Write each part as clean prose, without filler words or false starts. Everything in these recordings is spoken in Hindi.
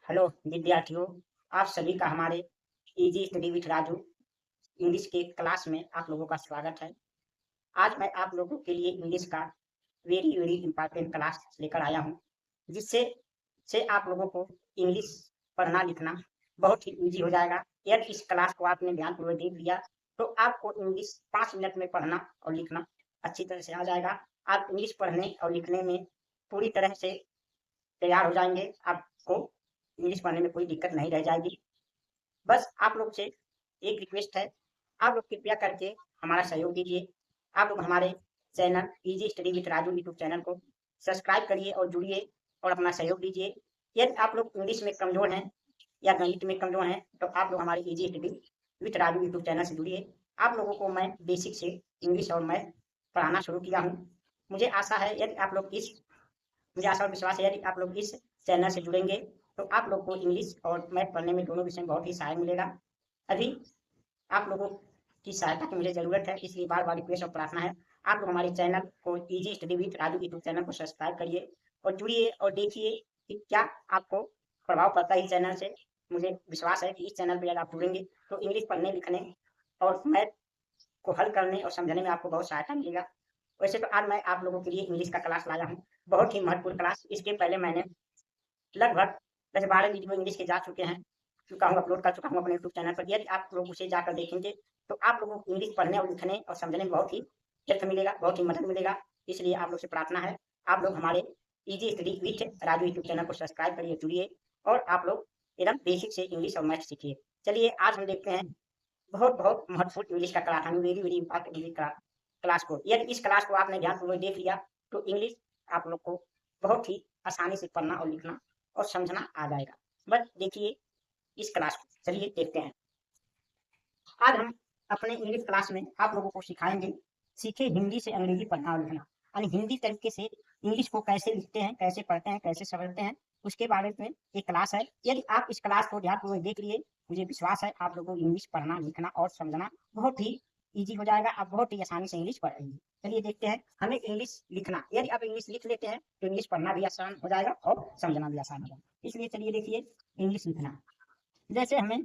हेलो विद्यार्थियों, आप सभी का हमारे easy study with Raju English के क्लास में आप लोगों का स्वागत है। आज मैं आप लोगों के लिए इंग्लिश का वेरी वेरी इंपॉर्टेंट क्लास लेकर आया हूँ, जिससे से आप लोगों को इंग्लिश पढ़ना लिखना बहुत ही इजी हो जाएगा। यदि इस क्लास को आपने ध्यानपूर्वक देख लिया तो आपको इंग्लिश 5 मिनट में पढ़ना और लिखना अच्छी तरह से आ जाएगा। आप इंग्लिश पढ़ने और लिखने में पूरी तरह से तैयार हो जाएंगे। आपको इंग्लिश पढ़ने में कोई दिक्कत नहीं रह जाएगी। बस आप लोग से एक रिक्वेस्ट है, आप लोग कृपया करके हमारा सहयोग दीजिए। आप लोग हमारे channel easy study with Raju YouTube channel को सब्सक्राइब करिए और जुड़िए और अपना सहयोग दीजिए। यदि आप लोग इंग्लिश में कमज़ोर हैं या गणित में कमज़ोर हैं तो आप लोग हमारे easy study with Raju YouTube channel से जुड़िए। आप लोगों को मैं बेसिक से इंग्लिश और मैथ पढ़ाना शुरू किया हूँ। मुझे आशा है यदि आप लोग इस मुझे आशा और विश्वास है यदि आप लोग इस चैनल से जुड़ेंगे तो आप लोग को इंग्लिश और मैथ पढ़ने में दोनों विषय में बहुत ही सहाय मिलेगा। अभी आप लोगों की सहायता की मुझे ज़रूरत है, इसलिए बार बार रिक्वेस्ट और प्रार्थना है, आप लोग हमारे चैनल को easy study with Raju YouTube channel को सब्सक्राइब करिए और जुड़िए और देखिए कि क्या आपको प्रभाव पड़ता है इस चैनल से। मुझे विश्वास है कि इस चैनल पर यदि आप जुड़ेंगे तो इंग्लिश पढ़ने लिखने और मैथ को हल करने और समझने में आपको बहुत सहायता मिलेगा। वैसे तो आज मैं आप लोगों के लिए इंग्लिश का क्लास लाया हूँ, बहुत ही महत्वपूर्ण क्लास। इसके पहले मैंने लगभग 10-12 वीडियो इंग्लिश के जा चुके हैं, अपलोड कर चुका हूँ अपने यूट्यूब चैनल पर। यदि आप लोग उसे जाकर देखेंगे तो आप लोगों को इंग्लिश पढ़ने और लिखने और समझने में बहुत ही हेल्प मिलेगा, बहुत ही मदद मिलेगा। इसलिए आप लोग से प्रार्थना है, आप लोग हमारे easy study with Raju YouTube channel को सब्सक्राइब करिए, जुड़िए और आप लोग एकदम बेसिक से इंग्लिश और मैथ सीखिए। चलिए आज हम देखते हैं बहुत बहुत महत्वपूर्ण इंग्लिश का क्लास, हम वेरी वेरी इंपॉर्टेंट इंग्लिश का क्लास को। यदि इस क्लास को आपने ध्यानपूर्वक देख लिया तो इंग्लिश आप लोग को बहुत ही आसानी से पढ़ना और लिखना और समझना आ जाएगा। बस देखिए इस क्लास को, चलिए देखते हैं। आज हम अपने इंग्लिश क्लास में आप लोगों को सिखाएंगे, सीखे हिंदी से अंग्रेजी पढ़ना और लिखना, यानी हिंदी तरीके से इंग्लिश को कैसे लिखते हैं, कैसे पढ़ते हैं, कैसे समझते हैं, उसके बारे में एक क्लास है। यदि आप इस क्लास को ध्यानपूर्वक देख लिए, मुझे विश्वास है आप लोगों को इंग्लिश पढ़ना लिखना और समझना बहुत ही ईजी हो जाएगा। आप बहुत ही आसानी से इंग्लिश पढ़ लेंगे। चलिए देखते हैं हमें इंग्लिश लिखना। यदि आप इंग्लिश लिख लेते हैं तो इंग्लिश पढ़ना भी आसान हो जाएगा और समझना भी आसान हो जाएगा। इसलिए चलिए देखिए इंग्लिश लिखना। जैसे हमें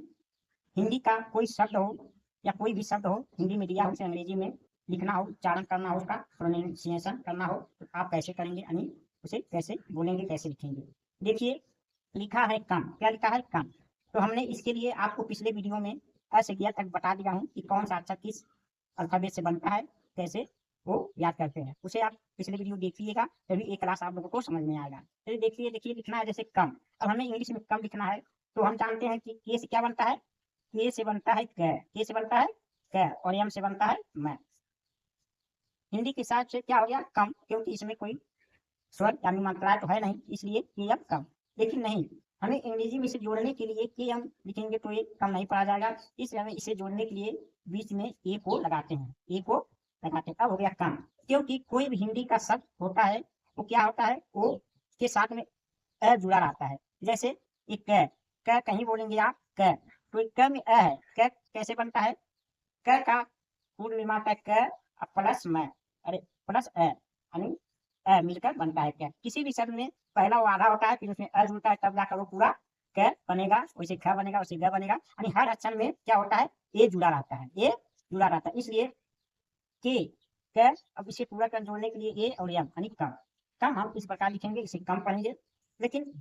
हिंदी का कोई शब्द हो या कोई भी शब्द हो हिंदी में दिया हो, उसे अंग्रेजी में लिखना हो, उच्चारण करना हो, उसका प्रोनाउंसिएशन करना हो तो आप कैसे करेंगे, यानी उसे कैसे बोलेंगे, कैसे लिखेंगे। देखिए लिखा है कम, क्या लिखा है कम। तो हमने इसके लिए आपको पिछले वीडियो में अ से ज्ञ तक बता दिया हूँ कि कौन सा अक्षर किस अल्फाबेट से बनता है, कैसे वो याद करते हैं। उसे आप पिछले वीडियो देखिएगा तभी एक क्लास आप लोगों को समझ में आएगा। तो देखिए देखिए लिखना है जैसे कम। अब हमें इंग्लिश में कम लिखना है तो हम जानते हैं कि के से क्या बनता है, के से बनता है कै, के से बनता है कै और एम से बनता है मैं। हिंदी के हिसाब से क्या हो गया कम, क्योंकि इसमें कोई स्वर यानी मात्राएं तो है नहीं, इसलिए के एम कम। लेकिन नहीं, हमें अंग्रेजी में इसे जोड़ने के लिए के एम लिखेंगे तो ये कम नहीं पढ़ा जाएगा, इसलिए हमें इसे जोड़ने के लिए बीच में ए को लगाते हैं, ए को लगाते हैं। अब हो गया कम, क्योंकि कोई भी हिंदी का शब्द होता है वो क्या होता है, वो के साथ में अ जुड़ा रहता है। जैसे एक कै, कै कहीं बोलेंगे आप कै, तो क में अ है, कै कैसे बनता है, क का पूर्ण निर्माता क प्लस मैं, अरे प्लस अ, यानी अ मिलकर बनता है कै। किसी भी शब्द में पहला वो आधा होता है, फिर उसमें अ जुड़ता है, तब जाकर वो पूरा क बनेगा, वैसे ख बनेगा, वैसे ग बनेगा। यानी हर अक्षर में क्या होता है, ए जुड़ा रहता है, ए जुड़ा रहता है। इसलिए के क, अब इसे पूरा कर जोड़ने के लिए ए और एम यानी कम। कम हम इस प्रकार लिखेंगे, इसे कम पढ़ेंगे। लेकिन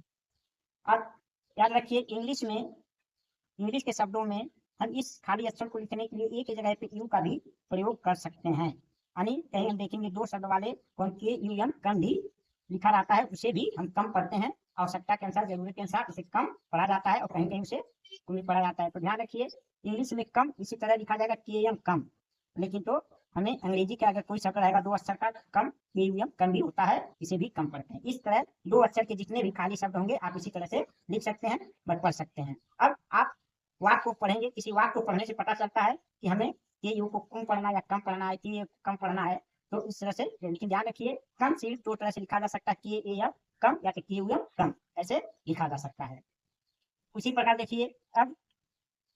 आप याद रखिए इंग्लिश के शब्दों में हम इस खाली अक्षर को लिखने के लिए एक जगह पे यू का भी प्रयोग कर सकते हैं। यानी कहीं हम देखेंगे दो शब्द वाले के यू एम कम भी लिखा रहता है, उसे भी हम कम पढ़ते हैं। आवश्यकता के अनुसार, जरूरत के अनुसार उसे कम पढ़ा जाता है और कहीं कहीं उसे कम पढ़ा जाता है। तो ध्यान रखिए इंग्लिश में कम इसी तरह लिखा जाएगा के एम कम। लेकिन तो हमें अंग्रेजी का अगर कोई शब्द रहेगा दो अक्षर का कम, के यू एम कम भी होता है, इसे भी कम पढ़ते हैं। इस तरह दो अक्षर के जितने भी खाली शब्द होंगे आप इसी तरह से लिख सकते हैं, पढ़ सकते हैं। अब आप वाक्य को पढ़ेंगे, किसी वाक्य को पढ़ने से पता चलता है कि हमें के यू को कम पढ़ना या कम पढ़ना है, के कम पढ़ना है, तो इस तरह से। लेकिन ध्यान रखिए कम सिर्फ दो तरह से लिखा जा सकता है, के ए एम कम या के यू एम कम, ऐसे लिखा जा सकता है। उसी प्रकार देखिए अब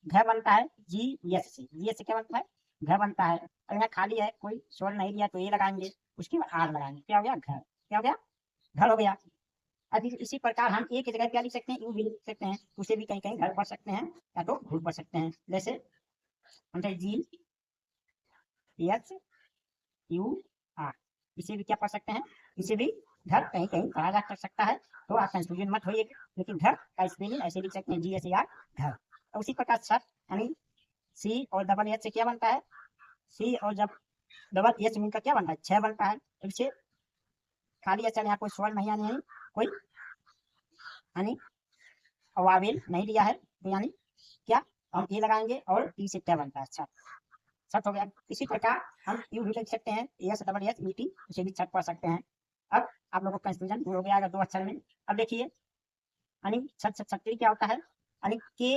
घर बनता है जी एस से, जी एस से क्या बनता है, घर बनता है। अब यहाँ खाली है, कोई स्वर नहीं दिया तो ये लगाएंगे, उसके बाद आर लगाएंगे, क्या हो गया घर, क्या हो गया घर हो गया। अब इसी प्रकार हम ए की जगह क्या लिख सकते हैं, यू भी लिख सकते हैं, उसे भी कहीं कहीं घर पढ़ सकते हैं या तो भूल पढ़ सकते हैं। जैसे हम जी एच यू आर, इसे भी क्या पढ़ सकते हैं, इसे भी घर कहीं कहीं पढ़ा जा सकता है। तो आप कंफ्यूजन मत होइए, लेकिन घर का स्पेलिंग ऐसे लिख सकते हैं जी एस ए आर घर। और उसी प्रकार सर यानी सी और डबल एच से क्या बनता है, सी और जब डबल एच मिलकर क्या बनता है, छह बनता है। तो इसे खाली अच्छा यहाँ कोई स्वर नहीं यानी कोई यानी अवावेल नहीं दिया है, तो यानी क्या हम ए लगाएंगे और टी से क्या बनता है, अच्छा छठ हो गया। इसी प्रकार हम यू भी लिख सकते हैं, S double S E T, उसे भी छठ पढ़ सकते हैं। अब आप लोगों का कंफ्यूजन दूर हो गया अगर दो अक्षर में। अब देखिए यानी छठ छठी क्या होता है, यानी के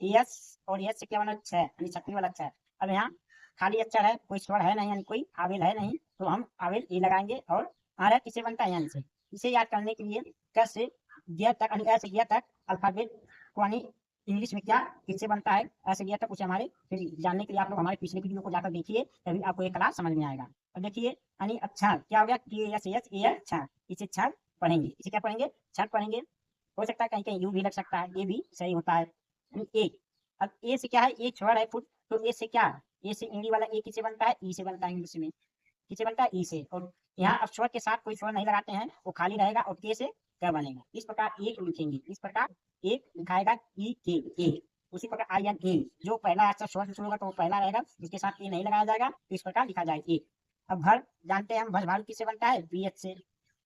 एस और एस से क्या बना छह, यानी छठी वाला अक्षर। अब यहाँ खाली अक्षर है, कोई स्वर है नहीं, यानी कोई आवेल है नहीं, तो हम आवेल ई लगाएंगे। और आर किसे बनता है, यानी से। इसे याद करने के लिए क से ग तक यानी ऐसे ग तक अल्फाबेट को यानी इंग्लिश में क्या किससे बनता है, ऐसे ग तक उसे हमारे फिर जानने के लिए आप लोग हमारे पिछले वीडियो को जाकर देखिए, तभी आपको ये क्लास समझ में आएगा। अब देखिए यानी अक्षर क्या हो गया, के एस एस ए अक्षर, इसे क्षर पढ़ेंगे, इसे क्या पढ़ेंगे, क्षर पढ़ेंगे। हो सकता है कहीं कहीं यू भी लग सकता है, ये भी सही होता है। ए, अब ए से क्या है, ए स्वर है फुट, तो ए से क्या है, ए से इंग्लिश वाला ए किसे बनता है, ई से बनता है इंग्लिश में, किसे बनता है, ई से। और यहाँ अब स्वर के साथ कोई स्वर नहीं लगाते हैं, वो खाली रहेगा और के से क्या बनेगा। इस प्रकार एक लिखेंगे, इस प्रकार एक लिखाएगा ई के ए। उसी प्रकार आई एन ए, जो पहला अक्षर स्वर से शुरू होगा तो वो पहला रहेगा, उसके साथ ए नहीं लगाया जाएगा, तो इस प्रकार लिखा जाएगा ए। अब भर जानते हैं हम, भर भालू किससे बनता है, बी एच से,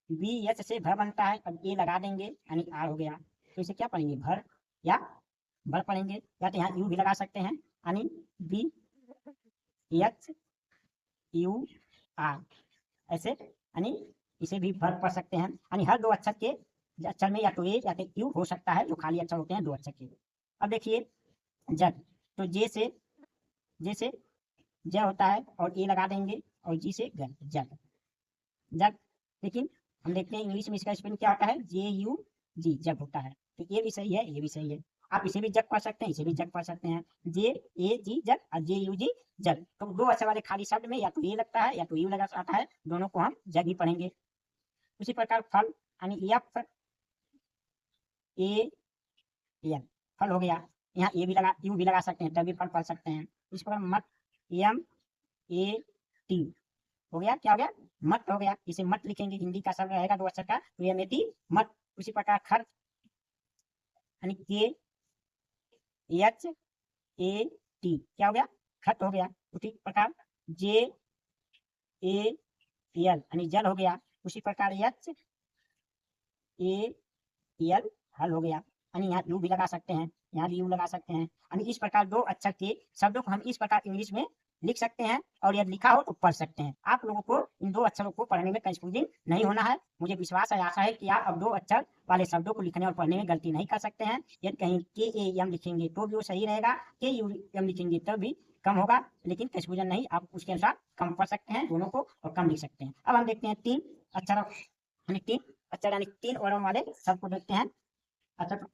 बी एच से भर बनता है। अब ए लगा देंगे यानी आर हो गया, तो इसे क्या पढ़ेंगे, भर या भर पढ़ेंगे, या तो यहाँ यू भी लगा सकते हैं यानी बी एच यू आर, ऐसे यानी इसे भी भर पढ़ सकते हैं। यानी हर दो अक्षर के अक्षर में या तो ए या तो यू हो सकता है, जो खाली अक्षर होते हैं दो अक्षर के। अब देखिए जग, तो जे से ज होता है और ए लगा देंगे, और जी से गग, जग जग। लेकिन हम देखते हैं इंग्लिश में इसका स्पेलिंग क्या होता है, जे यू जी, जग होता है। तो ये भी सही है, ये भी सही है। आप इसे भी जग पढ़ सकते हैं, इसे भी जग पढ़ सकते हैं, जे ए जी जग और जे यू जी जग। तो दो अक्षर वाले खाली शब्द में या तो ए लगता है या तो यू लगा आता है, दोनों को हम जग ही पढ़ेंगे। उसी प्रकार फल यानी एफ ए एन, फल हो गया। यहाँ ए भी लगा यू भी लगा सकते हैं, तभी फल पढ़ सकते हैं। इस प्रकार मत एम ए टी हो गया, क्या हो गया, मत हो गया। इसे मत लिखेंगे, हिंदी का शब्द रहेगा दो अक्षर का, तो एम ए टी मत। उसी प्रकार खर यानी के एच ए टी क्या हो गया, खत हो गया। उसी प्रकार जे ए एल यानी जल हो गया। उसी प्रकार एच ए एल हल हो गया, यानी यहाँ यू भी लगा सकते हैं, यहाँ भी यू लगा सकते हैं। यानी इस प्रकार दो अक्षर के शब्दों को हम इस प्रकार इंग्लिश में लिख सकते हैं, और यदि लिखा हो तो पढ़ सकते हैं। आप लोगों को इन दो अक्षरों को पढ़ने में कंफ्यूजिंग नहीं होना है। मुझे विश्वास है, आशा है कि आप अब दो अक्षर वाले शब्दों को लिखने और पढ़ने में गलती नहीं कर सकते हैं। यदि कहीं के ए एम लिखेंगे तो भी वो सही रहेगा, के यू एम लिखेंगे तब भी कम होगा, लेकिन कंफ्यूजन नहीं, आप उसके अनुसार कम पढ़ सकते हैं दोनों को और कम लिख सकते हैं। अब हम देखते हैं तीन अक्षर यानी तीन अक्षर यानी तीन वर्णों वाले शब्द को देखते हैं। अक्षर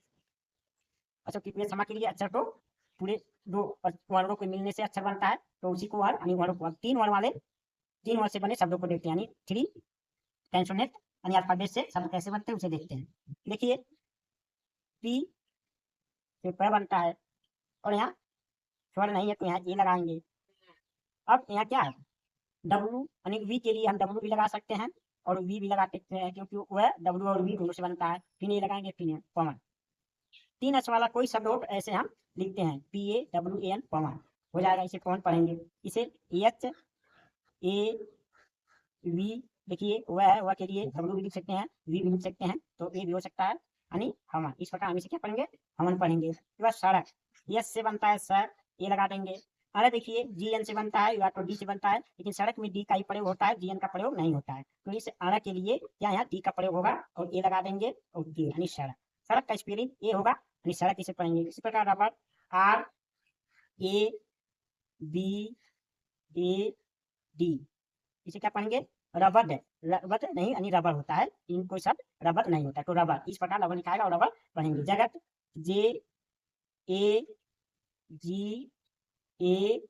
अच्छा कितने क्षमा के लिए, अक्षर तो पूरे दो वर्णों के मिलने से अक्षर बनता है, तो उसी को वर्ण यानी वर्ण को तीन वर्ण वाले तीन वर्ण से बने शब्दों को देखते हैं, यानी थ्री टेंसोनेट यानी अल्फाबेट से शब्द कैसे बनते हैं उसे देखते हैं। देखिए पी से प बनता है, और यहाँ स्वर नहीं है तो यहाँ ए लगाएंगे। अब यहाँ क्या है, डब्लू यानी वी के लिए हम डब्लू भी लगा सकते हैं और वी भी लगा सकते हैं, क्योंकि वह डब्लू और वी दोनों से बनता है। फिर ये लगाएंगे, फिर पवन, तीन अक्षर वाला कोई शब्द हो तो ऐसे हम लिखते हैं, P A W A N पवन हो जाएगा। इसे पवन पढ़ेंगे। इसे एच ए वी, देखिए वह है, वह के लिए डब्ल्यू भी लिख सकते हैं, वी भी लिख सकते हैं, तो ए भी हो सकता है यानी हवन। इस प्रकार हम इसे क्या पढ़ेंगे, हवन पढ़ेंगे। सड़क, यस से बनता है सर, ये लगा देंगे। अरे देखिए जी एन से बनता है या तो डी से बनता है, लेकिन सड़क में डी का ही प्रयोग होता है, जी एन का प्रयोग नहीं होता है, तो इस अड़ा के लिए क्या यहाँ डी का प्रयोग होगा और ए लगा देंगे और डी यानी सड़क। सड़क का स्पेलिंग ए होगा, यानी सड़क इसे पढ़ेंगे। इसी प्रकार rubber, R A B A D, इसे क्या पढ़ेंगे, रबर। रबर नहीं यानी रबर होता है, इन कोई शब्द रबर नहीं होता है, तो रबर इस प्रकार रबर लिखाएगा और रबर पढ़ेंगे। जगत, जे ए जी ए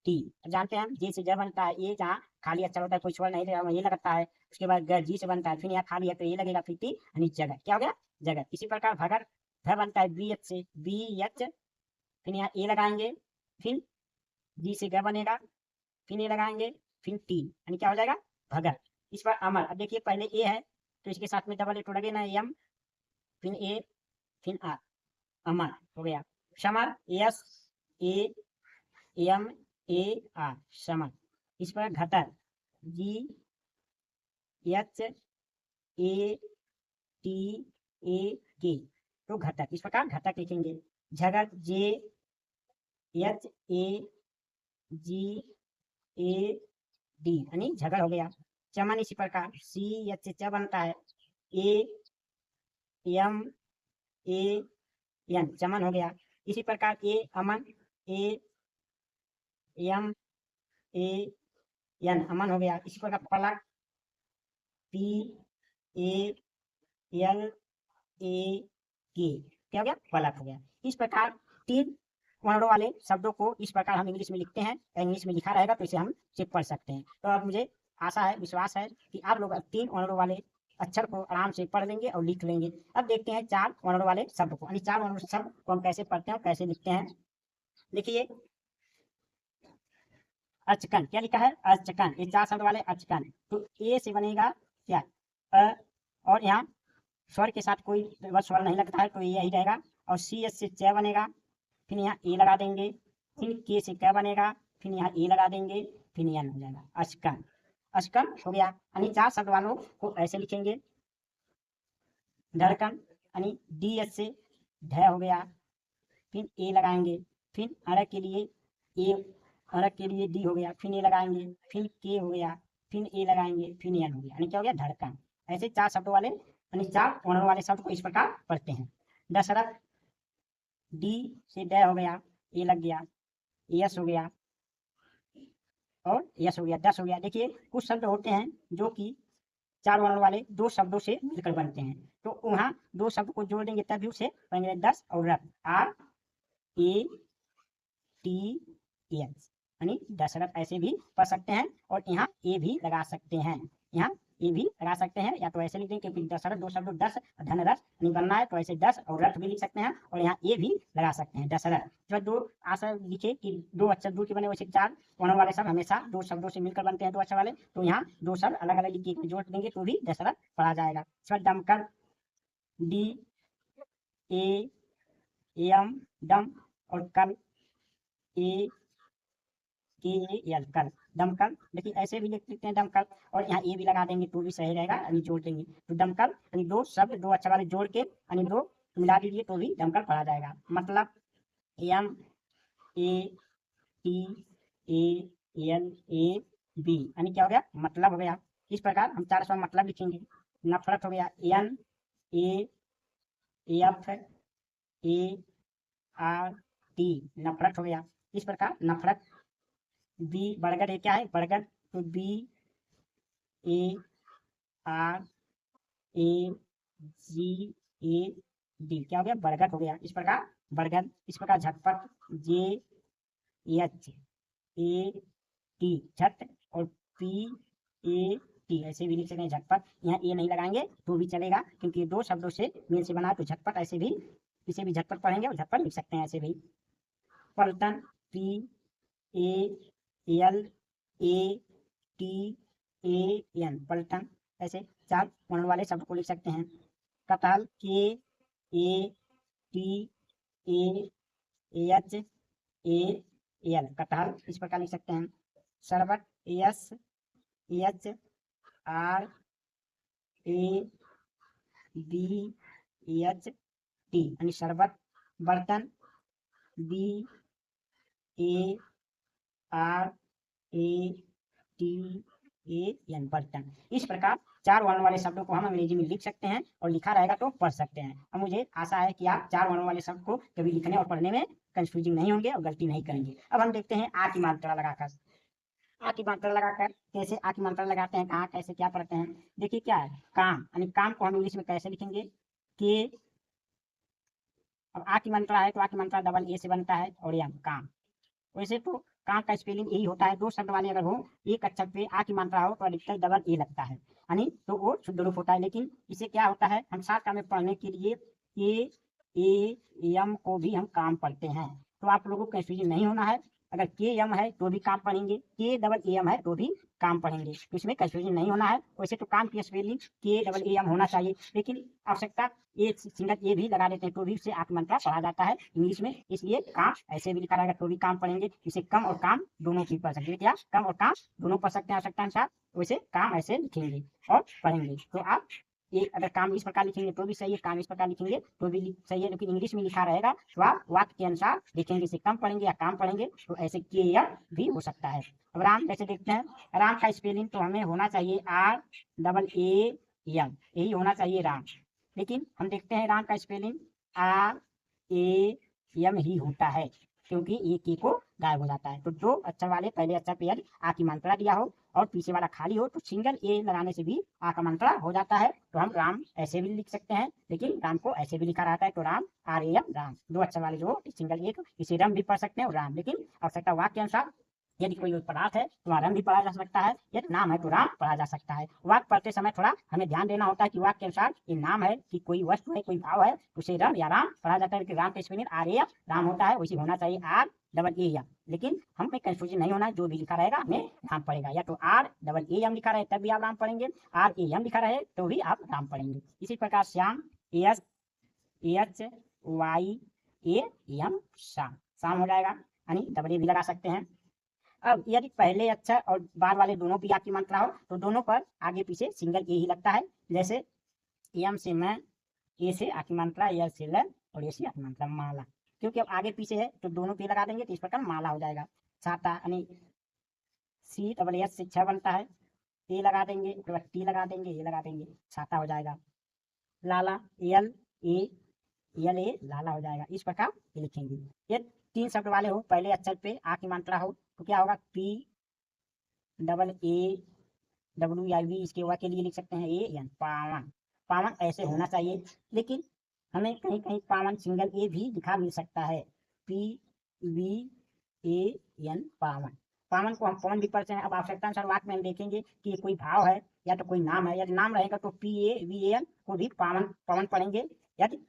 टी। जानते हैं हम जे से ज बनता है, ये जहाँ खाली अक्षर होता है कोई स्वर नहीं लगा ये लगता है। उसके बाद ग जी से बनता है, फिर यहाँ खाली है तो ये लगेगा, फिर टी यानी जगह। क्या हो गया? जगह। इसी प्रकार भगर भ बनता है बी एच से, बी एच, फिर यहाँ ए लगाएंगे, फिर जी से ग बनेगा, फिर ए लगाएंगे, फिर टी यानी क्या हो जाएगा? भगर। इस पर अमर। अब देखिए पहले ए है तो इसके साथ में डबल ए तो लगे ना, एम, फिर ए, फिर आर, अमर हो गया। समर, S A M A R, समर। इस पर घटर, जी एच ए टी ए के, तो घटक। इस प्रकार घटक लिखेंगे। झगर, जे H A G A D यानी झगड़ हो गया। चमन इसी प्रकार सी एच से च बनता है, ए एम ए एन, चमन हो गया। इसी प्रकार ए अमन, ए एम ए एन, अमन हो गया। इसी प्रकार पलक, पी ए एल ए के, क्या हो गया? पलक हो गया। इस प्रकार 3 वर्णों वाले शब्दों को इस प्रकार हम इंग्लिश में लिखते हैं। इंग्लिश में लिखा रहेगा तो इसे हम चेक पढ़ सकते हैं। तो अब मुझे आशा है, विश्वास है कि आप लोग 3 वर्णों वाले अक्षर को आराम से पढ़ लेंगे और लिख लेंगे। अब देखते हैं 4 वर्णों वाले शब्द को, यानी 4 वर्णों शब्द को हम कैसे पढ़ते हैं और कैसे लिखते हैं। देखिए अर्चकन, क्या लिखा है? अर्चकन। ये 4 शब्द वाले अर्चकन। तो ए से बनेगा क्या? अ, और यहाँ स्वर के साथ कोई स्वर नहीं लगता है तो यही रहेगा। और सी एस से च बनेगा, फिर यहाँ ए लगा देंगे, फिर के से क बनेगा, फिर यहाँ ए लगा देंगे, फिर एन हो जाएगा। अशकन, अशकन हो गया। यानी 4 शब्द वालों को ऐसे लिखेंगे। धड़कन यानी डी एस से ढ हो गया, फिर ए लगाएंगे, फिर अड़क के लिए ए, अड़क के लिए डी हो गया, फिर ए लगाएंगे, फिर के हो गया, फिर ए लगाएंगे, फिर एन हो गया। यानी क्या हो गया? धड़कन। ऐसे 4 शब्दों वाले यानी 4 वर्णों वाले शब्द को इस प्रकार पढ़ते हैं। दशरथ, डी से ड हो गया, ए लग गया, एस हो गया और यस हो गया, 10 हो गया। देखिए कुछ शब्द होते हैं जो कि 4 वर्णों वाले 2 शब्दों से मिलकर बनते हैं, तो वहाँ 2 शब्द को जोड़ देंगे तभी उसे बनेंगे 10 और रथ, आर ए टी एस, यानी दशरथ ऐसे भी पढ़ सकते हैं और यहाँ ए भी लगा सकते हैं। यहाँ ए भी लगा सकते हैं, या तो ऐसे लिख दें क्योंकि दशरथ 2 शब्द 10 धन रथ यानी बनना है तो ऐसे 10 और रथ भी लिख सकते हैं और यहाँ ए भी लगा सकते हैं दशरथ। जब 2 आशा लिखे कि 2 अक्षर दूर के बने, वैसे 4 वर्णों वाले शब्द हमेशा 2 शब्दों से मिलकर बनते हैं 2 अक्षर वाले, तो यहाँ 2 शब्द अलग अलग लिख के जोड़ देंगे तो भी दशरथ पढ़ा जाएगा। दमकल, डी ए एम, डम, और कल, ए के एल, कल, दमकल। देखिए ऐसे भी लिख सकते हैं दमकल और यहाँ ए भी लगा देंगे तो भी सही रहेगा, यानी जोड़ देंगे तो दमकल यानी 2 शब्द 2 अक्षर वाले जोड़ के यानी 2 मिला दीजिए तो भी दमकल पढ़ा जाएगा। मतलब M A T A L A B, यानी क्या हो गया? मतलब हो गया। इस प्रकार हम 4 शब्द मतलब लिखेंगे। नफरत हो गया, N A F A R T, नफरत हो गया। इस प्रकार नफरत। बी बरगद, क्या है? बरगद, तो B A R A G A D, क्या हो गया? बरगद हो गया। इस प्रकार बरगद। इस प्रकार झटपट, जे एच ए टी, झट, और पी ए टी ऐसे भी लिख सकते हैं झटपट। यहाँ ए नहीं लगाएंगे तो भी चलेगा क्योंकि 2 शब्दों से मेल से बना है तो झटपट, ऐसे भी इसे भी झटपट पढ़ेंगे और झटपट लिख सकते हैं ऐसे भी। पलटन, P A L A T A N, पलटन। ऐसे 4 वर्ण वाले शब्द को लिख सकते हैं। कटहल, K A T A H A L, कटहल, इस प्रकार लिख सकते हैं। शरबत, S H R A B H T, यानी शरबत। बर्तन, B A R A T A N, बर्तन। इस प्रकार 4 वर्ण वाले शब्दों को हम अंग्रेजी में लिख सकते हैं और लिखा रहेगा तो पढ़ सकते हैं। अब मुझे आशा है कि आप 4 वर्ण वाले शब्द को कभी लिखने और पढ़ने में कंफ्यूजिंग नहीं होंगे और गलती नहीं करेंगे। अब हम देखते हैं आ की मात्रा लगाकर। आ की मात्रा लगाकर कैसे आ की मात्रा लगाते हैं, कहाँ कैसे क्या पढ़ते हैं। देखिए क्या है? काम, यानी काम को हम इंग्लिश में कैसे लिखेंगे? के, अब आ की मात्रा है तो आ की मात्रा डबल ए से बनता है और एम, काम। वैसे तो काम का स्पेलिंग यही होता है। दो शब्द वाले अगर हो, एक अक्षर पे आ की मात्रा हो तो अधिकतर डबल ए लगता है, यानी तो वो शुद्ध रूप होता है। लेकिन इसे क्या होता है, हम साथ का में पढ़ने के लिए ए एम को भी हम काम पढ़ते हैं, तो आप लोगों को कंफ्यूजन नहीं होना है। अगर के एम है तो भी काम पढ़ेंगे, के डबल ए एम है तो भी काम पढ़ेंगे, तो इसमें कंफ्यूजन नहीं होना है। वैसे तो काम की स्पेलिंग के डबल ए एम होना चाहिए, लेकिन आवश्यकता ए सिंगल ए भी लगा देते हैं तो भी उससे आत्म मंत्रा पढ़ा जाता है इंग्लिश में, इसलिए काम ऐसे भी लिखा रहेगा तो भी काम पढ़ेंगे। इसे कम और काम दोनों भी पढ़ सकते हैं, क्या कम और काम दोनों पढ़ सकते हैं आवश्यकता अनुसार, वैसे काम ऐसे लिखेंगे और पढ़ेंगे। तो आप एक अगर काम इस प्रकार लिखेंगे तो भी सही है, काम इस प्रकार लिखेंगे तो भी सही है, लेकिन इंग्लिश में लिखा रहेगा तो आप वाक्य के अनुसार लिखेंगे, इसे कम पढ़ेंगे या काम पढ़ेंगे तो ऐसे के या भी हो सकता है। अब राम कैसे देखते हैं, राम का स्पेलिंग तो हमें होना चाहिए आर डबल ए एम, यही होना चाहिए राम, लेकिन हम देखते हैं राम का स्पेलिंग आर ए एम ही होता है, क्योंकि ये के को गायब हो जाता है। तो दो अक्षर वाले पहले अक्षर पे यदि आ की मात्रा दिया हो और पीछे वाला खाली हो तो सिंगल ए लगाने से भी आ का मात्रा हो जाता है, तो हम राम ऐसे भी लिख सकते हैं, लेकिन राम को ऐसे भी लिखा रहता है तो Ram R A M Ram, दो अक्षर वाले जो सिंगल एक, इसे रम भी पढ़ सकते हैं और राम, लेकिन आवश्यकता वाक्य के अनुसार यदि कोई पदार्थ है तो वहाँ रम भी पढ़ा जा सकता है, यदि नाम है तो राम पढ़ा जा सकता है। वाक्य पढ़ते समय थोड़ा हमें ध्यान देना होता है कि वाक्य के अनुसार ये नाम है कि कोई वस्तु है, कोई भाव है, तो उसे रम या राम पढ़ा जाता है, राम का स्पेलिंग आर ए राम होता है, वैसे होना चाहिए आर डबल ए एम, लेकिन हमें कंफ्यूजन नहीं होना है, जो भी लिखा रहेगा हमें राम पढ़ेगा, या तो आर डबल ए एम लिखा रहे तब भी आप राम पढ़ेंगे, आर ए एम लिखा रहे तो भी आप राम पढ़ेंगे। इसी प्रकार Shyam S H Y A M शाम, शाम हो जाएगा, यानी डबल ए भी लगा सकते हैं। अब यदि पहले अक्षर और बाद वाले दोनों की आपकी मात्रा हो तो दोनों पर आगे पीछे सिंगल ए ही लगता है, जैसे एम से मैं, ए से आकी मात्रा, एल से ल और ए से आकी मात्रा माला, क्योंकि अब आगे पीछे है तो दोनों पे लगा देंगे तो इस प्रकार माला हो जाएगा। छाता यानी सी डबल एस से 6 बनता है, ए लगा देंगे, उसके बाद टी लगा देंगे, ए लगा देंगे, छाता हो जाएगा। लाला एल ए एल ए लाला हो जाएगा, इस प्रकार ये लिखेंगे। ये तीन शब्द वाले हो, पहले अक्षर पे आ की मात्रा हो तो क्या होगा, पी डबल ए डब्ल्यू या वी, इसके वा के लिए लिख सकते हैं ए एन पावन, पावन ऐसे होना चाहिए, लेकिन हमें कहीं कहीं पावन सिंगल ए भी लिखा मिल सकता है, पी वी ए एन पावन, पावन को हम पवन भी पढ़ते हैं। अब आवश्यकता अनुसार वाक्य में हम देखेंगे कि कोई भाव है या तो कोई नाम है, यदि नाम रहेगा तो पी ए वी एन को भी पावन पवन पढ़ेंगे, यदि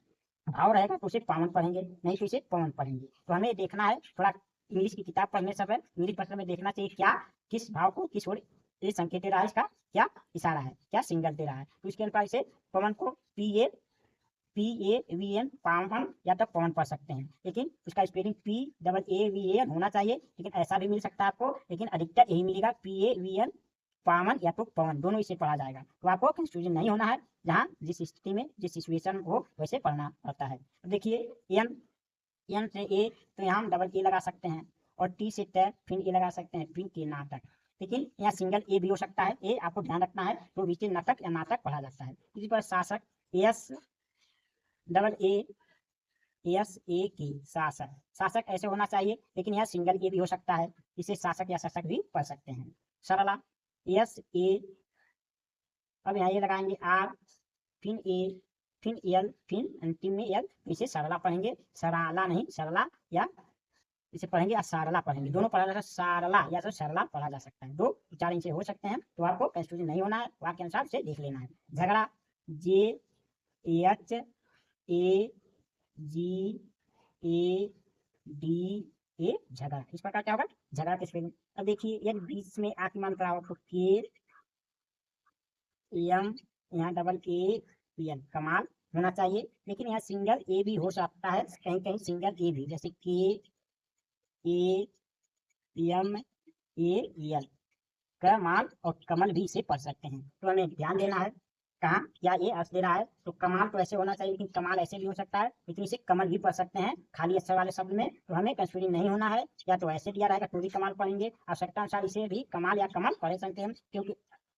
भाव रहेगा तो उसे पावन पढ़ेंगे, नहीं तो इसे पवन पढ़ेंगे। तो हमें देखना है थोड़ा इंग्लिश की किताब पढ़ने समय इंग्लिश पढ़ने में देखना चाहिए क्या किस भाव को किस ओर ये संकेत दे रहा है, इसका क्या इशारा है, क्या सिंगल दे रहा है, तो इसके अनुसार इसे पवन को पी ए वी एन पावन या तो पवन पढ़ सकते हैं, लेकिन उसका spelling P double A V N होना चाहिए, लेकिन ऐसा भी मिल सकता है आपको, लेकिन अधिकतर यही मिलेगा पी ए वी एन पावन या तो पवन, दोनों इसे पढ़ा जाएगा, तो आपको कंफ्यूजन नहीं होना है, जहाँ जिस स्थिति में जिस सिचुएशन हो वैसे पढ़ना पड़ता है। देखिए एन, एन से ए तो यहाँ हम डबल ए लगा सकते हैं, और टी से ट फिर ए लगा सकते हैं, फिर के नाटक, लेकिन यहाँ सिंगल ए भी हो सकता है, ए आपको ध्यान रखना है, तो बीच नाटक या नाटक पढ़ा जाता है। इसी पर शासक S double A S A की शासक, शासक ऐसे होना चाहिए, लेकिन यह सिंगल ए भी हो सकता है, इसे शासक या शासक भी पढ़ सकते हैं। सरला एस ए, अब यहाँ ये लगाएंगे आर फिर ए फिर एल फिर अंतिम में एल, इसे सरला पढ़ेंगे, सराला नहीं सरला, या इसे पढ़ेंगे या सारला पढ़ेंगे, दोनों पढ़ा जा सकता है, सारला या तो सरला पढ़ा जा सकता है, दो उच्चारण से हो सकते हैं, तो आपको कंफ्यूजन नहीं होना है, वाक्य के अनुसार से देख लेना है। झगड़ा जे H A G A D A झगड़ा, इस प्रकार क्या होगा झगड़ा के स्पेलिंग। अब देखिए यदि बीच में आ की मात्रा हो तो के एम, यहाँ डबल ए एन कमाल होना चाहिए, लेकिन यहाँ सिंगल ए भी हो सकता है, कहीं कहीं सिंगल ए भी, जैसे के ए एम ए एल, कमाल और कमल भी इसे पढ़ सकते हैं, तो हमें ध्यान देना है कहाँ या ये अर्थ दे रहा है, तो कमाल तो ऐसे होना चाहिए, लेकिन कमाल ऐसे भी हो सकता है, लेकिन इसे कमल भी पढ़ सकते हैं खाली अक्षर वाले शब्द में, तो हमें कंफ्यूजन नहीं होना है, या तो ऐसे दिया रहेगा तो भी कमाल पढ़ेंगे, आवश्यकता अनुसार इसे भी कमाल या कमल पढ़ सकते हैं, क्योंकि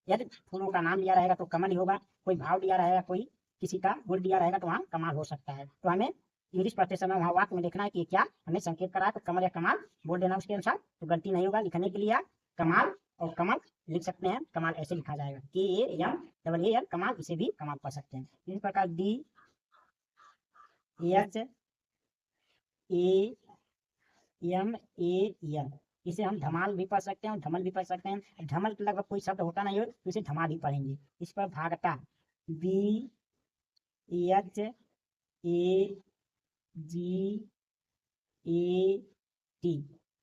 यदि फूलों का नाम दिया रहेगा तो कमल ही होगा, कोई भाव दिया रहेगा, कोई किसी का गुण दिया रहेगा तो वहाँ कमाल हो सकता है, तो हमें इंग्लिश पढ़ते समय वहाँ वाक्य में देखना है कि क्या हमें संकेत करा है, तो कमल या कमाल बोल देना उसके अनुसार, तो गलती नहीं होगा। लिखने के लिए कमाल और कमल लिख सकते हैं, कमाल ऐसे लिखा जाएगा K A M double A L कमाल, इसे भी कमाल पढ़ सकते हैं। इसी प्रकार D H A M A L इसे हम धमाल भी पढ़ सकते हैं और धमल भी पढ़ सकते हैं। धमल के लगभग कोई शब्द होता नहीं हो तो इसे धमाल ही पढ़ेंगे। इस पर भागता, B H A G A T,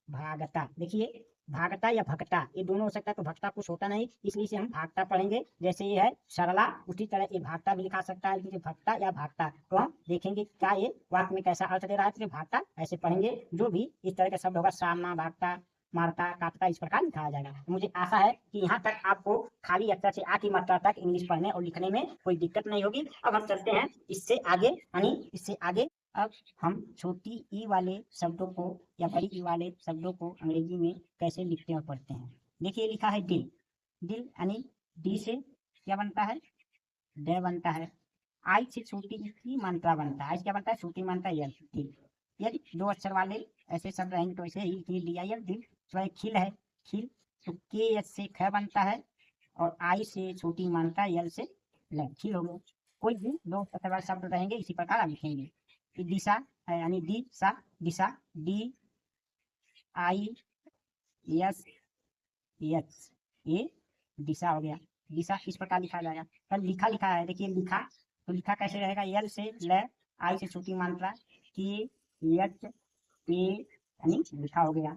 भागता। देखिए भागता या भगता ये दोनों हो सकता है, तो भगता कुछ होता नहीं इसलिए इसे हम भागता पढ़ेंगे। जैसे ये है सरला, उसी तरह ये भागता भी लिखा सकता है, जैसे भगता या भागता। तो हम देखेंगे क्या ये वाक्य में कैसा अर्थ दे रहा है, तो भागता ऐसे पढ़ेंगे। जो भी इस तरह का शब्द होगा, सामना, भागता, मारता, काटता, इस प्रकार लिखा जाएगा। तो मुझे आशा है कि यहाँ तक आपको खाली अक्षर से आ की मात्रा तक इंग्लिश पढ़ने और लिखने में कोई दिक्कत नहीं होगी। अब हम चलते हैं इससे आगे, यानी इससे आगे अब हम छोटी ई वाले शब्दों को या बड़ी ई वाले शब्दों को अंग्रेजी में कैसे लिखते और पढ़ते हैं। देखिए लिखा है दिल, दिल यानी डी से क्या बनता है, डे बनता है। आई से छोटी ई की मात्रा बनता है, आई क्या बनता है, छोटी मात्रा यल, दिल। यदि दो अक्षर वाले ऐसे शब्द रहेंगे तो ऐसे ही डी आई एल, दिल। तो खिल है, खिल, तो के एच से ख बनता है और आई से छोटी मात्रा यल से ल, खिल हो गया। कोई भी दो अक्षर वाले शब्द रहेंगे इसी प्रकार आप लिखेंगे। दिशा यानी दिशा, दिशा, D I S H A, दिशा हो गया। दिशा इस प्रकार लिखा जाएगा। कल लिखा लिखा है, देखिए लिखा, तो लिखा कैसे रहेगा, यल से ल, आई से छोटी मात्रा, के एच ए यानी लिखा हो गया।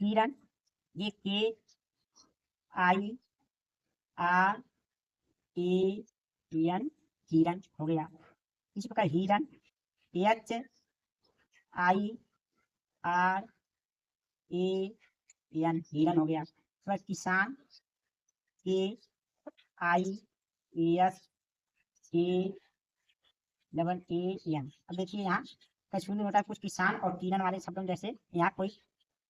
किरण, ये के आई आर ए एन, किरण हो गया। इसी प्रकार हिरन, H I R A N, हिरन हो गया। तो किसान, K I S A double A N. अब देखिए यहाँ कश्मीर होता है कुछ किसान और किरण वाले शब्दों, जैसे यहाँ कोई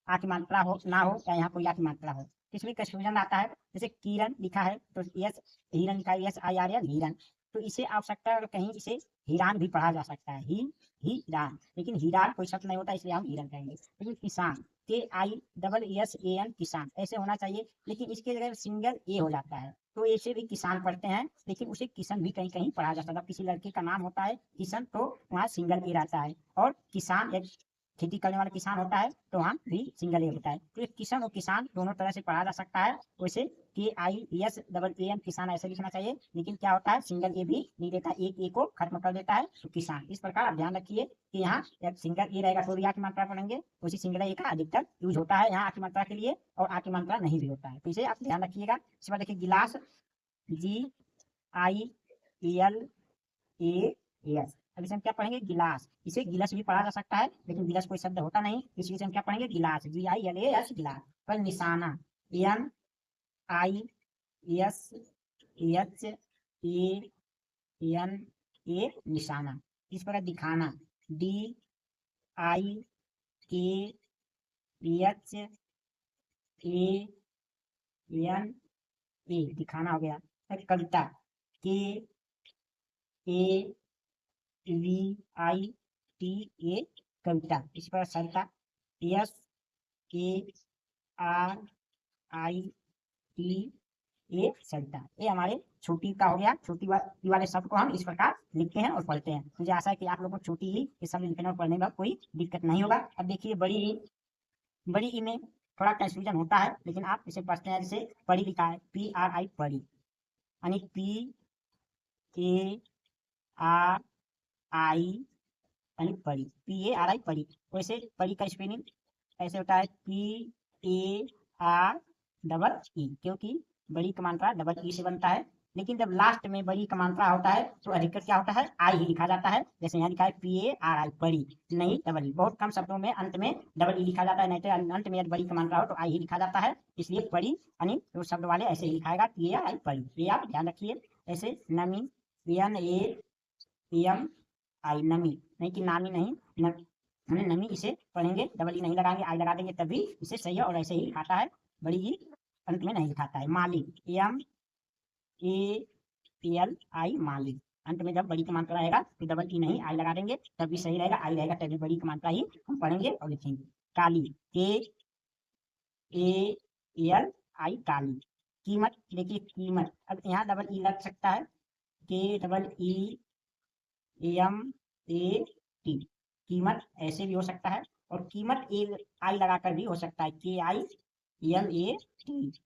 आ की मात्रा हो ना हो या यहाँ कोई आ की मात्रा हो, इसमें कंफ्यूजन आता है। जैसे किरण लिखा है तो यस, हिरन लिखा है, यस आई आर एन, हिरन। तो इसे आवश्यकता है कहीं इसे हिरान भी पढ़ा जा सकता है, हिरान, लेकिन हिरान कोई शब्द नहीं होता इसलिए हम हिरन कहेंगे। लेकिन किसान, K I double S A N, किसान ऐसे होना चाहिए, लेकिन इसके जगह सिंगल ए हो जाता है तो ऐसे भी किसान पढ़ते हैं, लेकिन उसे किशन भी कहीं कहीं पढ़ा जा सकता है। किसी लड़के का नाम होता है किशन तो वहाँ सिंगल ए रहता है, और किसान एक खेती करने वाला किसान होता है तो वहाँ भी सिंगल ए होता है। तो किशन और किसान दोनों तरह से पढ़ा जा सकता है। वैसे K I S double A N, किसान ऐसे लिखना चाहिए, लेकिन क्या होता है सिंगल ए भी नहीं देता, एक ए को खत्म कर देता है तो किसान। इस प्रकार आप ध्यान रखिए कि यहाँ एक सिंगल ए रहेगा तो आ की मात्रा पढ़ेंगे, उसी सिंगल ए का अधिकतर यूज होता है यहाँ आ की मात्रा के लिए, और आ की मात्रा नहीं भी होता है, तो इसे आप ध्यान रखिएगा। इसके बाद देखिए गिलास, जी आई एल ए एस। अब इसे हम क्या पढ़ेंगे, गिलास। इसे गिलास भी पढ़ा जा सकता है, लेकिन गिलास कोई शब्द होता नहीं, इसलिए हम क्या पढ़ेंगे, गिलास, जी आई एल ए एस, गिलास। पर निशाना, N I S H A N A, निशाना। इस प्रकार दिखाना, डी आई के एच ए एन ए, दिखाना हो गया। कविता, के A V I T A, कविता। इस पर सरिता, एस के आर आई टी ए, सरिता। ये हमारे छोटी का हो गया। छोटी वाले शब्द को हम इस प्रकार लिखते हैं और पढ़ते हैं। मुझे आशा है कि आप लोगों को छोटी ही ये शब्द लिखने और पढ़ने में कोई दिक्कत नहीं होगा। अब देखिए बड़ी ई में थोड़ा कंफ्यूजन होता है, लेकिन आप इसे पढ़ते हैं। जैसे पढ़ी लिखा है, पी आर आई, पढ़ी, यानी पी ए आर आई यानी परी, पी ए आर आई, परी। वैसे परी का स्पेलिंग ऐसे होता है, P A are double E, क्योंकि बड़ी का मात्रा डबल ई से बनता है। लेकिन जब लास्ट में बड़ी का मात्रा होता है तो अधिकतर क्या होता है, आई ही लिखा जाता है। जैसे यहाँ लिखा है पी ए आर आई, परी, नहीं डबल ई। बहुत कम शब्दों में अंत में डबल ई लिखा जाता है, नहीं तो अंत में यदि बड़ी का मात्रा हो तो आई ही लिखा जाता है। इसलिए परी यानी तो शब्द वाले ऐसे ही लिखाएगा, पी ए आर आई, परी। ये आप ध्यान रखिए। ऐसे नमी, एन ए एम आई, नमी, नहीं कि नामी नहीं, हमने नमी इसे पढ़ेंगे, डबल ई नहीं लगाएंगे, आई लगा देंगे तभी इसे सही है, और ऐसे ही लिखाता है, बड़ी ई अंत में नहीं लिखाता है। माली, एम ए एल आई, माली। अंत में जब बड़ी की मात्रा रहेगा तो डबल ई नहीं, आई लगा देंगे तभी सही रहेगा, आई रहेगा तभी बड़ी की मात्रा ही हम पढ़ेंगे और लिखेंगे। काली, के ए एल आई, काली। कीमत, देखिए कीमत, अब यहाँ डबल ई लग सकता है, K double E M A T, कीमत ऐसे भी हो सकता है, और कीमत ए आई लगाकर भी हो सकता है, KIMAT।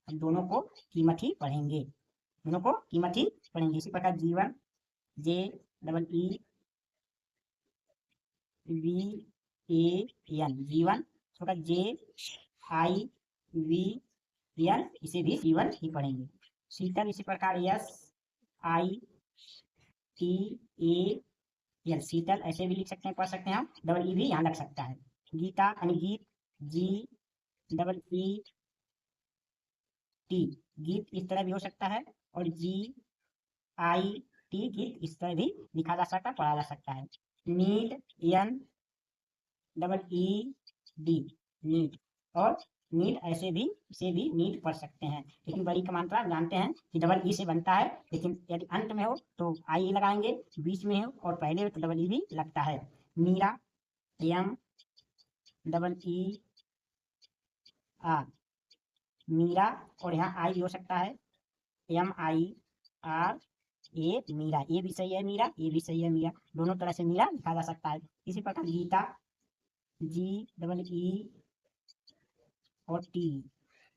हम दोनों को कीमत ही पढ़ेंगे, दोनों को कीमत ही पढ़ेंगे। इसी प्रकार G1 JEEVAN G1, इस प्रकार JIVN, इसे भी G1 ही पढ़ेंगे। शीतल इसी प्रकार SITAL, शीतल ऐसे भी लिख सकते हैं, पढ़ सकते हैं हम, डबल ई भी यहाँ लग सकता है। गीता यानी गीत, GEET, गीत इस तरह भी हो सकता है, और GIT गीत इस तरह भी लिखा जा सकता है, पढ़ा जा सकता है। नीड NEED, नीड, और नीड ऐसे भी, इसे भी नीड पढ़ सकते हैं। लेकिन बड़ी का मात्रा जानते हैं कि डबल ई से बनता है, लेकिन यदि अंत में हो तो आई लगाएंगे, बीच में हो और पहले हो तो डबल ई भी लगता है। मीरा MEER, मीरा, और यहाँ आई भी हो सकता है, MIRA, मीरा, ये भी सही है मीरा, ये भी सही है मीरा, दोनों तरह से मीरा लिखा जा सकता है। इसी प्रकार गीता GEE और T,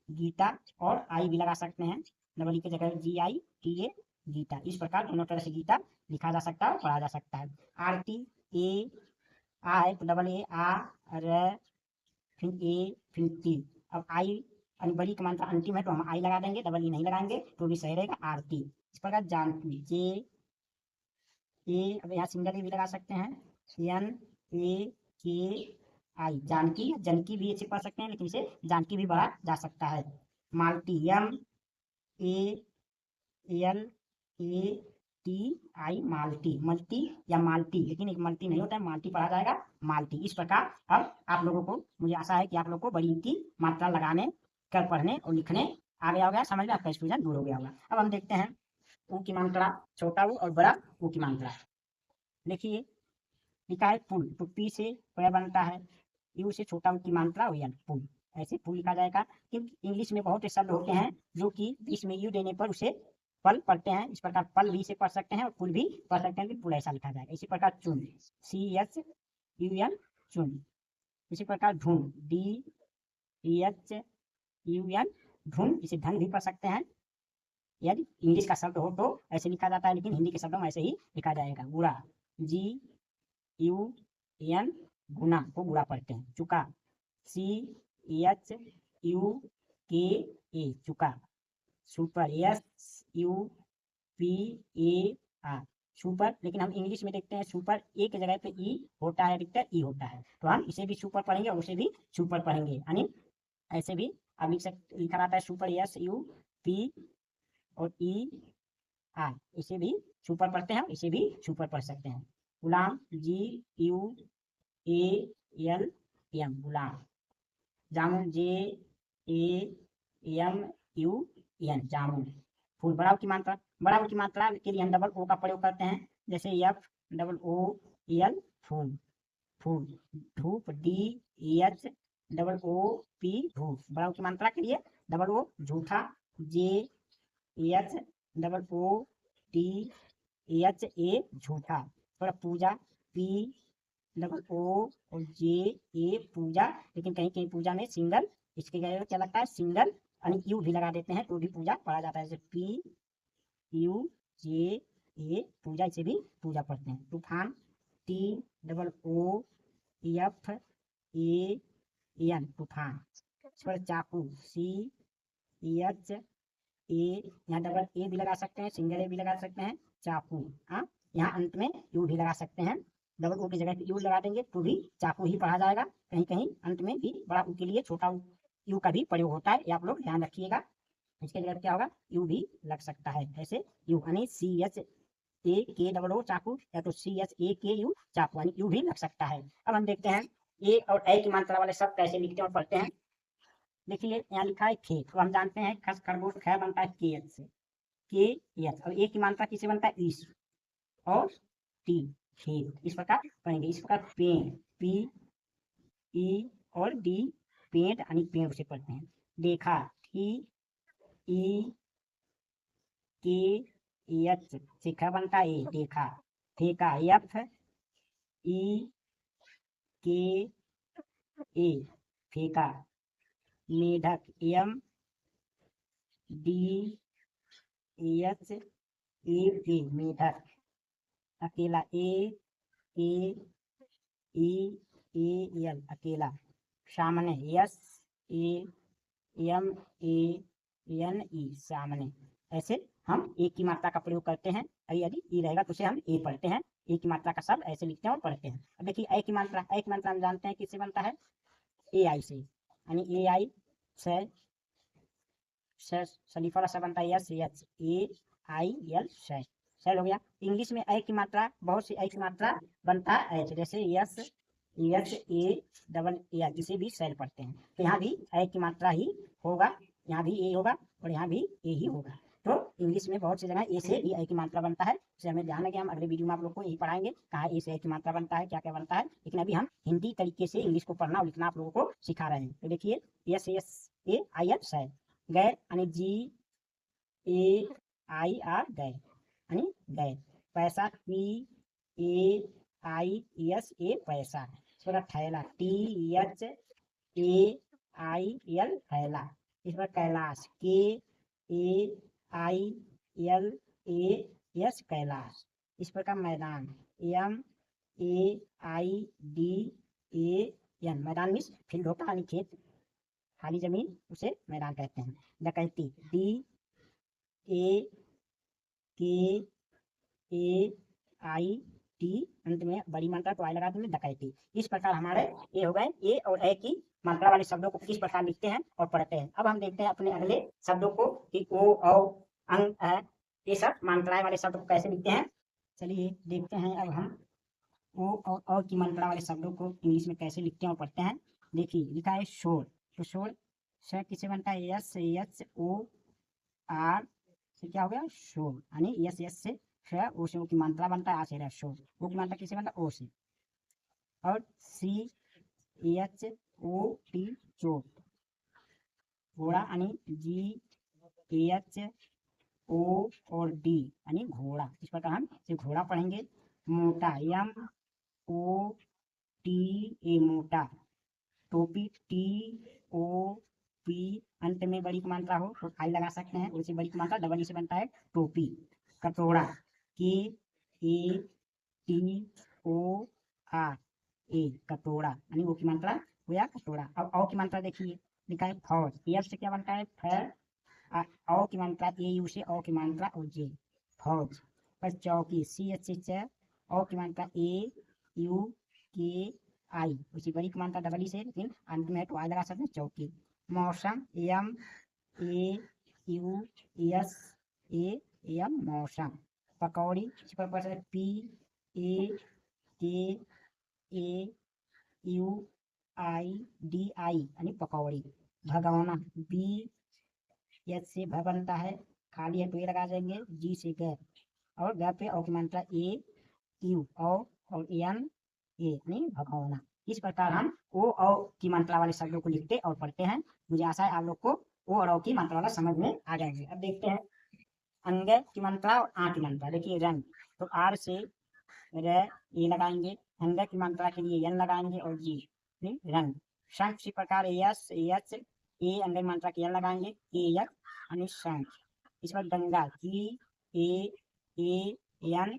गीता, और आई भी लगा सकते हैं, डबल ई की जगह GITA, गीता। इस प्रकार दोनों तरह से गीता लिखा जा सकता है और पढ़ा जा सकता है। RT आ है तो डबल ए आ, र, फिर ए, फिर टी। अब आई यानी बड़ी का मात्रा अंतिम है तो हम आई लगा देंगे, डबल ई नहीं लगाएंगे तो भी सही रहेगा, आरती। इस प्रकार जानकी JA, अब यहाँ सिंगल ए भी लगा सकते हैं, NAKI, जानकी, जनकी भी ऐसे पढ़ सकते हैं, लेकिन इसे जानकी भी पढ़ा जा सकता है। माल्टी MALATI, माल्टी, मल्टी या माल्टी, लेकिन एक मल्टी नहीं होता है, माल्टी पढ़ा जाएगा, माल्टी। इस प्रकार अब आप लोगों को, मुझे आशा है कि आप लोग को बड़ी की मात्रा लगाने, कर पढ़ने और लिखने आ गया होगा, समझ में आपका कंफ्यूजन दूर हो गया होगा। अब हम देखते हैं ऊ की मात्रा, छोटा ऊ और बड़ा ऊ की मात्रा। देखिए लिखा है पुल, तो पी से प बनता है, यू से छोटा ऊ की मात्रा हो, पुल, ऐसे पुल लिखा जाएगा। क्योंकि इंग्लिश में बहुत से शब्द होते हैं जो कि इसमें यू देने पर उसे पल पढ़ते हैं, इस प्रकार पल भी से पढ़ सकते हैं और पुल भी पढ़ सकते हैं, कि पुल ऐसा लिखा जाएगा। इसी प्रकार चुन, CHUN, चुन। इसी प्रकार धुन, DHUN, धुन, इसे धन भी पढ़ सकते हैं, यदि इंग्लिश का शब्द हो तो ऐसे लिखा जाता है, लेकिन हिंदी के शब्दों में ऐसे ही लिखा जाएगा। गुड़ा, GUN, गुना को गुड़ा पढ़ते हैं। चुका, CHUKA, चुका। सुपर, SUPER, सुपर, लेकिन हम इंग्लिश में देखते हैं सुपर एक जगह पे ई होता है, अधिकतर ई होता है, तो हम इसे भी सुपर पढ़ेंगे और उसे भी सुपर पढ़ेंगे। यानी ऐसे भी अब लिखा रहता है सुपर, SUP और ER, इसे भी सुपर पढ़ते हैं, इसे भी सुपर पढ़ सकते हैं। गुलाम, GUALM, गुलाम। जामुन, JAMUN, जामुन। फूल, बड़ा की मात्रा, बड़ा की मात्रा के लिए हम डबल ओ का प्रयोग करते हैं, जैसे FOOL, फूल, फूल। धूप, DHOOP, धूप, बड़ा की मात्रा के लिए डबल ओ। झूठा, JHOOTHA, झूठा। थोड़ा पूजा, POO और JA, पूजा, लेकिन कहीं कहीं पूजा में सिंगल, इसके जगह क्या लगता है, सिंगल यानी यू भी लगा देते हैं तो भी पूजा पढ़ा जाता है, जैसे PUJA, पूजा, इसे भी पूजा पढ़ते हैं। तूफान, TOOFAN, तूफान। इस पर चाकू, CHA, यहाँ डबल ए भी लगा सकते हैं, सिंगल ए भी लगा सकते हैं, चाकू। हाँ, यहाँ अंत में यू भी लगा सकते हैं, डबल ओ की जगह यू लगा देंगे तो भी चाकू ही पढ़ा जाएगा। कहीं कहीं अंत में भी बड़ा ऊ के लिए छोटा यू का भी प्रयोग होता है, ये आप लोग ध्यान रखिएगा। इसके जगह क्या होगा, यू भी लग सकता है, ऐसे यू यानी CHAKO, चाकू, या तो CHAKU, चाकू, यानी यू भी लग सकता है। अब हम देखते हैं ए और ए की मात्रा वाले शब्द कैसे लिखते हैं और पढ़ते हैं। देखिए यहाँ लिखा है खेत, तो हम जानते हैं खस खरगोश ख बनता है KH से, KH। और ए की मात्रा किसे बनता है, ईस और टी, खेत। इस प्रकार पढ़ेंगे। इस प्रकार पेड़, PE और D, पेड़ यानी पेड़ से पढ़ते हैं। देखा, TEKH से ख बनता है ए, देखा। ठेका, FEKA, ए फेका, मेढक एम डी एच ए के मेढक, अकेला ए ए ई ए एल अकेला, सामने S A M A N E सामने। ऐसे हम एक की मात्रा का प्रयोग करते हैं। यदि ई रहेगा तो उसे हम ए पढ़ते हैं, ए की मात्रा का शब्द ऐसे लिखते हैं और पढ़ते हैं। अब देखिए ए की मात्रा हम जानते हैं किससे बनता है, ए आई से, यानी ए आई से सलीफा सा बनता है yes H A I L शै, शैल हो गया। इंग्लिश में ए की मात्रा, बहुत सी ए की मात्रा बनता है एच, जैसे यस एच ए डबल ए, जिसे भी शैल पढ़ते हैं। तो यहाँ भी ए की मात्रा ही होगा, यहाँ भी ए होगा और यहाँ भी ए ही होगा। तो इंग्लिश में बहुत सी जगह ए से भी ए की मात्रा बनता है, इसे हमें ध्यान रखें। हम अगले वीडियो में आप लोग को यही पढ़ाएंगे कहाँ ए से ए की मात्रा बनता है, क्या क्या बनता है। लेकिन अभी हम हिंदी तरीके से इंग्लिश को पढ़ना और लिखना आप लोगों को सिखा रहे हैं। तो देखिए yes S A I L शै, गैर यानी जी ए आई आर गैर यानी गैर, पैसा पी ए आई एस ए पैसा, थोड़ा थैला T H A I L थैला, इस पर Kailash K A I L A S Kailash, इस प्रकार मैदान M A I D A N, मैदान मीन्स फील्ड होता है, खेत खाली जमीन, उसे मैदान कहते हैं। डकैती D A A A I T, अंत में बड़ी मात्रा तो आई लगा देंगे, डकैती। इस प्रकार हमारे ये हो गए ए और ए की मात्रा वाले शब्दों को किस प्रकार लिखते हैं और पढ़ते हैं। अब हम देखते हैं अपने अगले शब्दों को कि ओ औ अंग है, ये सब मात्राएं वाले शब्द को कैसे लिखते हैं। चलिए देखते हैं अब हम ओ और औ की मात्रा वाले शब्दों को इंग्लिश में कैसे लिखते हैं और पढ़ते हैं। देखिए लिखा है शोर, तो शोर से किसे बनता है, एस एच ओ आर से क्या हो गया शोर, यानी यस यस से ओ से ओ की मात्रा बनता है, आ से रहा शोर, ओ की मात्रा किसे बनता है ओ से। और सी एच ओ टी चोट, घोड़ा यानी जी एच ओ और डी यानी घोड़ा, इस प्रकार हम सिर्फ घोड़ा पढ़ेंगे। मोटा एम ओ टी ए मोटा, टोपी टी ओ पी, अंत में बड़ी की मात्रा हो तो आई लगा सकते हैं, उसी बड़ी की मात्रा डबल ई से बनता है टोपी। कटोरा के A T O R A कटोरा, यानी वो की मात्रा हो या कटोरा। अब औ की मात्रा देखिए लिखा है फौज, एफ से क्या बनता है फैर, औ की मात्रा ए यू से औ की मात्रा ओ जे फौज। पर चौकी सी एच से औ की मात्रा ए यू के आई, उसी बड़ी की मात्रा डबल ई से, लेकिन अंत में तो आई लगा सकते हैं चौकी। मौसम M A U S A M मौसम। पकौड़ी P A A A you I D I यानी पकौड़ी। भगौना बी एच से भ बनता है, खाली है तो ये लगा देंगे, जी से गैर, और गैर पे औ की मात्रा ए यू और एन ए यानी भगौना। इस प्रकार हम ओ औ की मात्रा वाले शब्दों को लिखते और पढ़ते हैं। मुझे आशा है आप लोग को ओ और औ की मात्रा वाला समझ में आ जाएंगे। अब देखते हैं अंग की मात्रा और आ की मात्रा। देखिए रंग, तो आर से रे ए लगाएंगे, अंग की मात्रा के लिए एन लगाएंगे और जी रंग। शंख इसी प्रकार एस एच ए अंग की मात्रा के एन लगाएंगे, ए यक यानी शंख। इस पर Ganga ji A N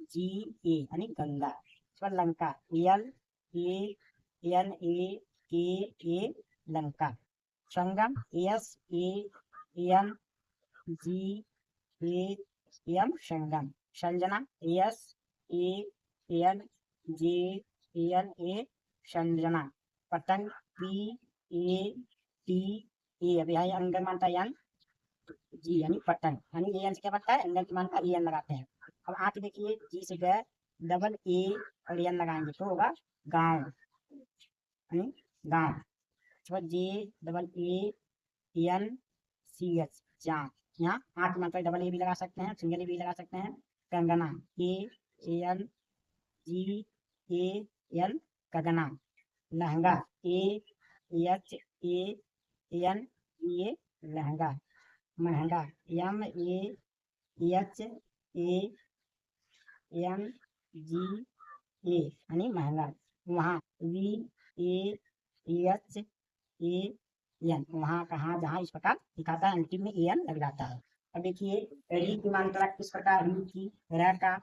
G A यानी गंगा। इस पर Lanka L A N K A ए लंका। संगम S A N G A M संगम। Sanjana S A N J N A Sanjana. पतंग पी ए टी ए, अब यहाँ अंग मानता है एन जी यानी पतंग, यानी ए एन से क्या बनता है अंग की मानता ए एन लगाते हैं। अब आके देखिए जी से गए डबल ए और एन लगाएंगे तो होगा गांव, यानी गांव। J double A N C H जहाँ, यहाँ आठ मात्रा डबल ए भी लगा सकते हैं, सिंगल ए भी लगा सकते हैं। कंगना A N G A N कंगना। लहंगा A H A N A लहंगा। महंगा M A H A N G A यानी महंगा। वहाँ V A H A N, वहाँ कहाँ जहाँ इस प्रकार दिखाता है अंतिम में ए एन लग जाता है। अब देखिए री की मात्रा किस प्रकार, री की र का,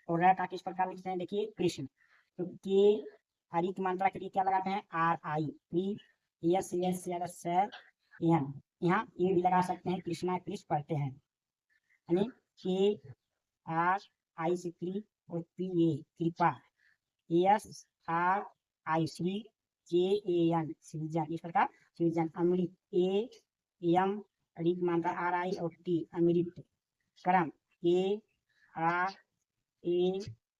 और र का किस प्रकार लिखते हैं, देखिए कृष्ण, तो के हरी की मात्रा के लिए क्या लगाते हैं, R I, P S S S N, यहाँ ए भी लगा सकते हैं, कृष्णा कृष्ण पढ़ते हैं, यानी के आर आई से क्री और पी ए कृपा, S R I Shri, J A N सृजन, इस प्रकार सृजन, अमृत ए एम री की मात्रा आर आई और टी अमृत, क्रम ए आर ए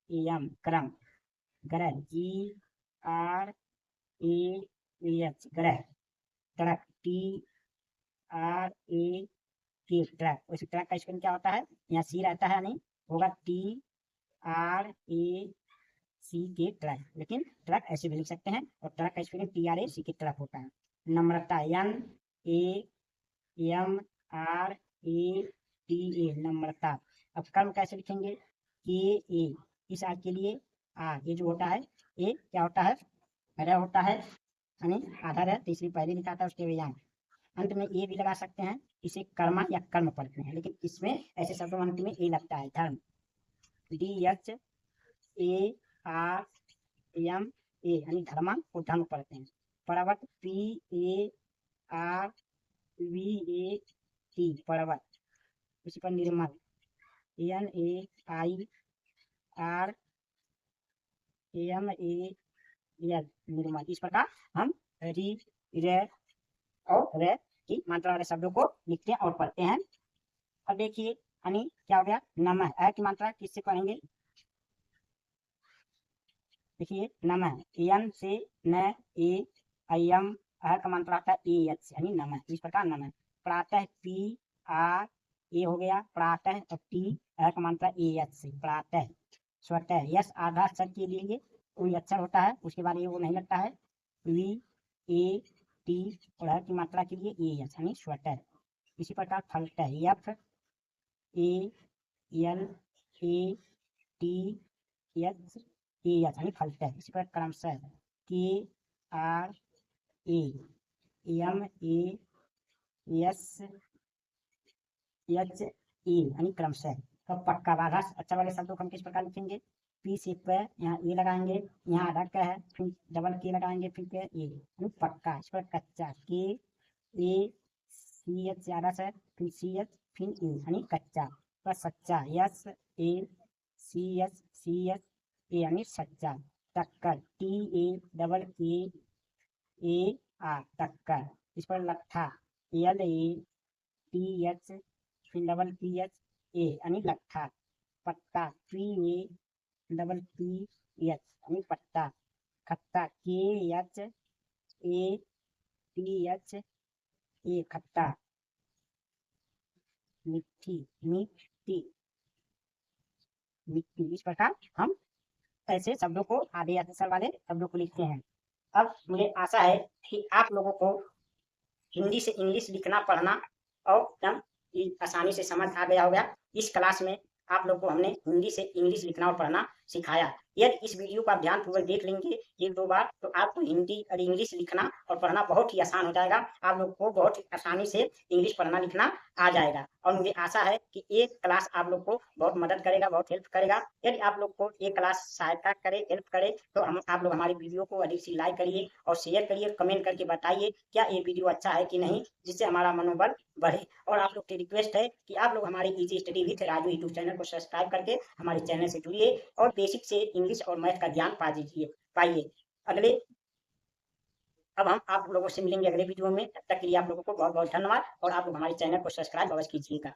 एम क्रम, ग्रह जी आर ए एच ग्रह, ट्रक टी आर ए के ट्रक, उस ट्रक का स्पेलिंग क्या होता है, यहाँ सी रहता है, नहीं होगा T R A C K truck, लेकिन ट्रक ऐसे भी लिख सकते हैं, और ट्रक का spelling T R A C K truck होता है। Namrata N A M R A T A Namrata. अब कर्म कैसे लिखेंगे, के ए, इस आर के लिए आर, ये जो होता है ए क्या होता है, र होता है, यानी आधा र, तीसरी पहले लिखा था उसके यहाँ अंत में ए भी लगा सकते हैं, इसे कर्मा या कर्म पढ़ते हैं, लेकिन इसमें ऐसे शब्दों अंत में ए लगता है, धर्म D H A R M A, यानी धर्मा को धर्म पढ़ते हैं। पर्वत P A R V A T पर्वत, उसी पर Nirmal N A I R M A L Nirmal, इस प्रकार हम री रे और रे की मात्रा वाले शब्दों को लिखते हैं और पढ़ते हैं। अब देखिए यानी क्या हो गया, नमः, अ की मात्रा किससे पढ़ेंगे, देखिए नमः, एन से न ए अयम, अ का मात्रा आता है ए एच, यानी नमः, इस प्रकार नमः। प्रातः पी आर ए हो गया प्रातः, और टी अ का मात्रा ए एच से प्रातः। स्वतः यस आधा अक्षर के लिए कोई अक्षर होता है, उसके बाद ये वो नहीं लगता है, वी ए टी और अ की मात्रा के लिए ए एच, यानी स्वतः। इसी प्रकार फलतः F A L A T H A H, यानी फलतः। इसी प्रकार क्रमशः K R A M A S H A, यानी क्रमशः। तो पक्का बाधा अक्षर वाले शब्दों को हम किस प्रकार लिखेंगे, पी से प, यहाँ ए लगाएंगे, यहाँ आधा क है, फिर डबल के लगाएंगे, फिर पे ए, यानी पक्का। इस पर कच्चा के ए सी एच ज्यादा से, फिर सी एच फिर ए, यानी कच्चा। पर सच्चा yes A C H A, यानी सच्चा। टक्कर T A double A R टक्कर। इस पर लट्ठा एल ए टी एच फिर डबल पी एच ए, यानी लट्ठा। पत्ता P A double P H, यानी पत्ता। खट्टा के एच ए टी एच ए खट्टा। मिट्टी मिट्टी मिट्टी, इस प्रकार हम ऐसे शब्दों को आधे अक्षर वाले शब्दों को लिखते हैं। अब मुझे आशा है कि आप लोगों को हिंदी से इंग्लिश लिखना पढ़ना और एकदम आसानी से समझ आ गया होगा। इस क्लास में आप लोग को हमने हिंदी से इंग्लिश लिखना और पढ़ना सिखाया। यदि इस वीडियो को आप ध्यानपूर्वक देख लेंगे एक दो बार, तो आपको हिंदी और इंग्लिश लिखना और पढ़ना बहुत ही आसान हो जाएगा। आप लोग को बहुत आसानी से इंग्लिश पढ़ना लिखना आ जाएगा, और मुझे आशा है कि एक क्लास आप लोग को बहुत मदद करेगा, बहुत हेल्प करेगा। यदि आप लोग को एक क्लास सहायता करे, हेल्प करे, तो हम आप लोग हमारी वीडियो को अधिक से लाइक करिए और शेयर करिए, कमेंट करके बताइए क्या ये वीडियो अच्छा है कि नहीं, जिससे हमारा मनोबल बढ़े। और आप लोग की रिक्वेस्ट है कि आप लोग हमारे easy study with Raju YouTube channel को सब्सक्राइब करके हमारे चैनल से जुड़िए और बेसिक से इंग्लिश और मैथ का ज्ञान पाइए। अगले अब हम आप लोगों से मिलेंगे अगले वीडियो में। तब तक के लिए आप लोगों को बहुत बहुत धन्यवाद, और आप लोग हमारे चैनल को सब्सक्राइब अवश्य कीजिएगा।